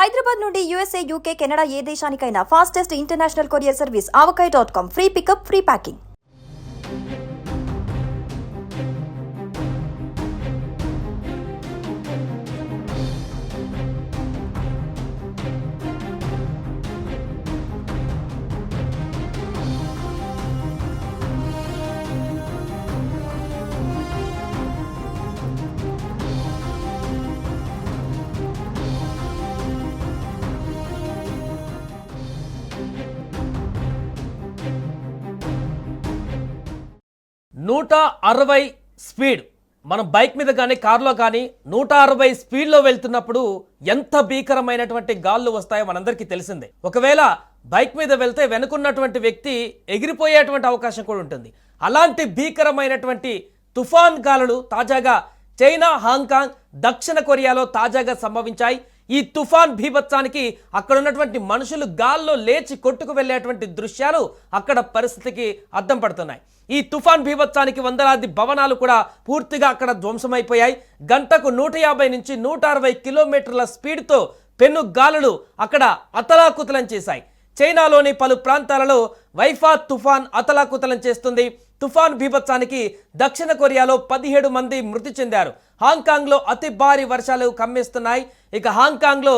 హైదరాబాద్ నుండి USA, UK, Canada ఏ దేశానికైనా fastest international courier service avocai.com. Free pickup, free packing. నూట 160 స్పీడ్ మనం బైక్ మీద కానీ కారులో కానీ 160 స్పీడ్లో వెళ్తున్నప్పుడు ఎంత భీకరమైనటువంటి గాళ్ళు వస్తాయో మనందరికీ తెలిసిందే. ఒకవేళ బైక్ మీద వెళ్తే వెనుకున్నటువంటి వ్యక్తి ఎగిరిపోయేటువంటి అవకాశం కూడా ఉంటుంది. అలాంటి భీకరమైనటువంటి తుఫాన్ గాలులు తాజాగా చైనా, హాంకాంగ్, దక్షిణ కొరియాలో తాజాగా సంభవించాయి. ఈ తుఫాన్ భీభత్సానికి అక్కడ ఉన్నటువంటి మనుషులు గాల్లో లేచి కొట్టుకు వెళ్ళేటువంటి దృశ్యాలు అక్కడ పరిస్థితికి అద్దం పడుతున్నాయి. ఈ తుఫాన్ భీభత్సానికి వందలాది భవనాలు కూడా పూర్తిగా అక్కడ ధ్వంసమైపోయాయి. గంటకు 150 నుంచి 160 కిలోమీటర్ల స్పీడ్తో పెను గాలులు అక్కడ అతలాకుతలం చేశాయి. చైనాలోని పలు ప్రాంతాలలో వైఫా తుఫాన్ అతలాకుతలం చేస్తుంది. తుఫాన్ భీభత్సానికి దక్షిణ కొరియాలో 17 మంది మృతి చెందారు. హాంకాంగ్లో అతి భారీ వర్షాలు కమ్మేస్తున్నాయి. ఇక హాంకాంగ్లో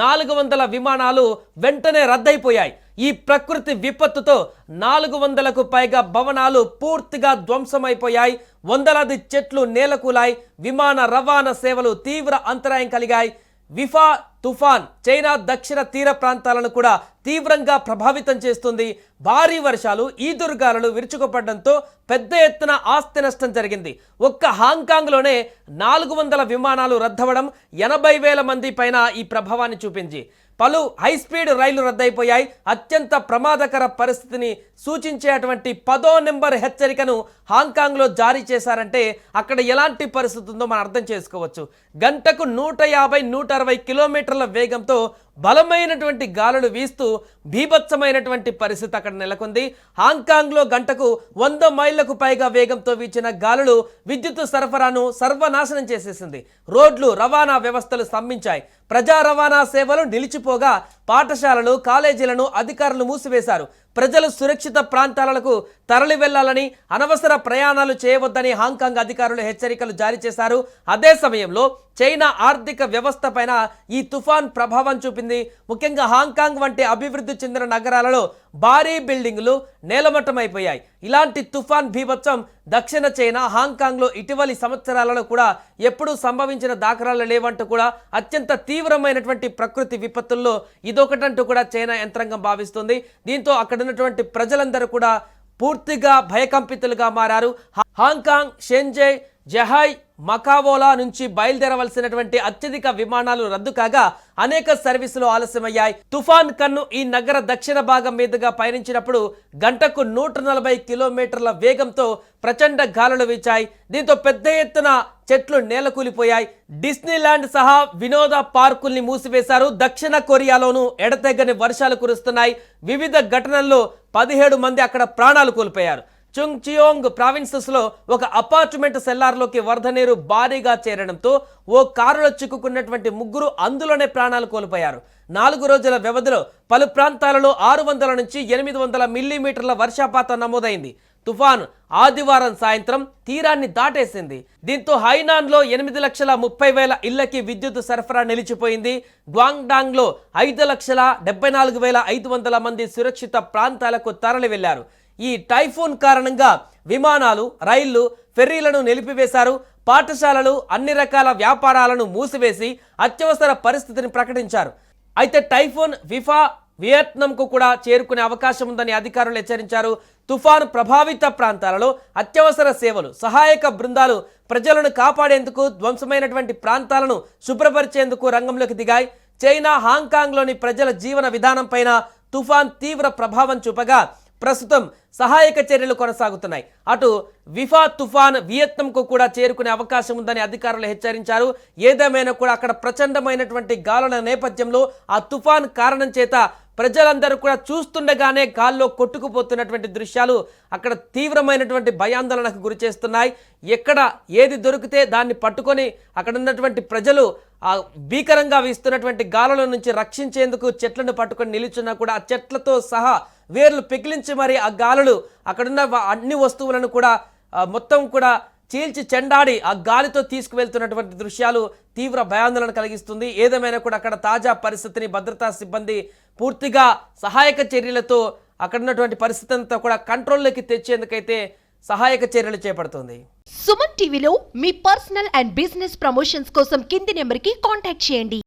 400 విమానాలు వెంటనే రద్దయిపోయాయి. ఈ ప్రకృతి విపత్తుతో 400కు పైగా భవనాలు పూర్తిగా ధ్వంసమైపోయాయి. వందలాది చెట్లు నేలకూలాయి. విమాన రవాణా సేవలు తీవ్ర అంతరాయం కలిగాయి. విఫా తుఫాన్ చైనా దక్షిణ తీర ప్రాంతాలను కూడా తీవ్రంగా ప్రభావితం చేస్తుంది. భారీ వర్షాలు, ఈదురుగాలులు విరుచుకుపడడంతో పెద్ద ఎత్తున ఆస్తి నష్టం జరిగింది. ఒక్క హాంకాంగ్లోనే 400 విమానాలు రద్దవడం 80,000 మంది పైన ఈ ప్రభావాన్ని చూపించి పలు హైస్పీడ్ రైళ్లు రద్దయిపోయాయి. అత్యంత ప్రమాదకర పరిస్థితిని సూచించేటువంటి 10వ నెంబర్ హెచ్చరికను హాంకాంగ్లో జారీ చేశారంటే అక్కడ ఎలాంటి పరిస్థితి ఉందో మనం అర్థం చేసుకోవచ్చు. గంటకు 150-160 కిలోమీటర్ల వేగంతో బలమైనటువంటి గాలులు వీస్తూ భీభత్సమైనటువంటి పరిస్థితి అక్కడ నెలకొంది. హాంకాంగ్లో గంటకు 100 మైళ్లకు పైగా వేగంతో వీచిన గాలులు విద్యుత్ సరఫరాను సర్వనాశనం చేసేసింది. రోడ్లు, రవాణా వ్యవస్థలు స్తంభించాయి. ప్రజా రవాణా సేవలు నిలిచిపోగా పాఠశాలలు, కాలేజీలను అధికారులు మూసివేశారు. ప్రజలు సురక్షిత ప్రాంతాలకు తరలి వెళ్లాలని, అనవసర ప్రయాణాలు చేయవద్దని హాంకాంగ్ అధికారులు హెచ్చరికలు జారీ చేశారు. అదే సమయంలో చైనా ఆర్థిక వ్యవస్థ పైన ఈ తుఫాన్ ప్రభావం చూపింది. ముఖ్యంగా హాంకాంగ్ వంటి అభివృద్ధి చెందిన నగరాలలో భారీ బిల్డింగులు నేలమట్టమైపోయాయి. ఇలాంటి తుఫాన్ భీభత్సం దక్షిణ చైనా, హాంకాంగ్లో ఇటీవలి సంవత్సరాలలో కూడా ఎప్పుడూ సంభవించిన దాఖలాలు లేవంటూ కూడా అత్యంత తీవ్రమైనటువంటి ప్రకృతి విపత్తుల్లో ఇదొకటంటూ కూడా చైనా యంత్రాంగం భావిస్తుంది. దీంతో అక్కడ ఉన్నటువంటి ప్రజలందరూ కూడా పూర్తిగా భయకంపితులుగా మారారు. హాంకాంగ్, షెంజై, జహాయ్, మకావోలా నుంచి బయలుదేరవలసినటువంటి అత్యధిక విమానాలు రద్దు కాగా అనేక సర్వీసులు ఆలస్యమయ్యాయి. తుఫాన్ కన్ను ఈ నగర దక్షిణ భాగం మీదుగా పయనించినప్పుడు గంటకు 140 కిలోమీటర్ల వేగంతో ప్రచండ గాలులు వీచాయి. దీంతో పెద్ద ఎత్తున చెట్లు నేలకూలిపోయాయి. డిస్నీల్యాండ్ సహా వినోద పార్కుల్ని మూసివేశారు. దక్షిణ కొరియాలోనూ ఎడతెగని వర్షాలు కురుస్తున్నాయి. వివిధ ఘటనల్లో 17 మంది అక్కడ ప్రాణాలు కోల్పోయారు. చుంగ్చియోంగ్ ప్రావిన్సెస్లో ఒక అపార్ట్మెంట్ సెల్లార్లోకి వరద నీరు భారీగా చేరడంతో ఓ కారులో చిక్కుకున్నటువంటి 3 అందులోనే ప్రాణాలు కోల్పోయారు. 4 రోజుల వ్యవధిలో పలు ప్రాంతాలలో 600 నుంచి 800 మిల్లీమీటర్ల వర్షపాతం నమోదైంది. తుఫాన్ ఆదివారం సాయంత్రం తీరాన్ని దాటేసింది. దీంతో హైనాన్లో 8,30,000 ఇళ్లకి విద్యుత్ సరఫరా నిలిచిపోయింది. గ్వాంగ్డాంగ్లో 5,74,500 మంది సురక్షిత ప్రాంతాలకు తరలి వెళ్లారు. ఈ టైఫూన్ కారణంగా విమానాలు, రైళ్లు, ఫెర్రీలను నిలిపివేశారు. పాఠశాలలు, అన్ని రకాల వ్యాపారాలను మూసివేసి అత్యవసర పరిస్థితిని ప్రకటించారు. అయితే టైఫూన్ విఫా వియత్నాంకు కూడా చేరుకునే అవకాశం ఉందని అధికారులు హెచ్చరించారు. తుఫాను ప్రభావిత ప్రాంతాలలో అత్యవసర సేవలు, సహాయక బృందాలు ప్రజలను కాపాడేందుకు, ధ్వంసమైనటువంటి ప్రాంతాలను శుభ్రపరిచేందుకు రంగంలోకి దిగాయి. చైనా, హాంకాంగ్లోని ప్రజల జీవన విధానం పైన తుఫాన్ తీవ్ర ప్రభావం చూపగా ప్రస్తుతం సహాయక చర్యలు కొనసాగుతున్నాయి. అటు విఫా తుఫాన్ వియత్నాంకు కూడా చేరుకునే అవకాశం ఉందని అధికారులు హెచ్చరించారు. ఏదేమైనా కూడా అక్కడ ప్రచండమైనటువంటి గాలుల నేపథ్యంలో ఆ తుఫాన్ కారణం చేత ప్రజలందరూ కూడా చూస్తుండగానే గాల్లో కొట్టుకుపోతున్నటువంటి దృశ్యాలు అక్కడ తీవ్రమైనటువంటి భయాందోళనకు గురి చేస్తున్నాయి. ఎక్కడ ఏది దొరికితే దాన్ని పట్టుకొని అక్కడ ఉన్నటువంటి ప్రజలు ఆ భీకరంగా వీస్తున్నటువంటి గాలుల నుంచి రక్షించేందుకు చెట్లను పట్టుకొని నిలుచున్నా కూడా ఆ చెట్లతో సహా వేర్లు పెకిలించి మరి ఆ గాలులు అక్కడున్న అన్ని వస్తువులను కూడా మొత్తం కూడా చీల్చి చెండాడి ఆ గాలితో తీసుకువెళ్తున్నటువంటి దృశ్యాలు తీవ్ర భయాందోళన కలిగిస్తుంది. ఏదేమైనా కూడా అక్కడ తాజా పరిస్థితిని భద్రతా సిబ్బంది పూర్తిగా సహాయక చర్యలతో అక్కడ ఉన్నటువంటి పరిస్థితి అంతా కూడా కంట్రోల్లోకి తెచ్చేందుకైతే సహాయక చర్యలు చేపడుతుంది. సుమన్ టీవీలో మీ పర్సనల్ అండ్ బిజినెస్ ప్రమోషన్స్ కోసం కింది నెంబర్కి కాంటాక్ట్ చేయండి.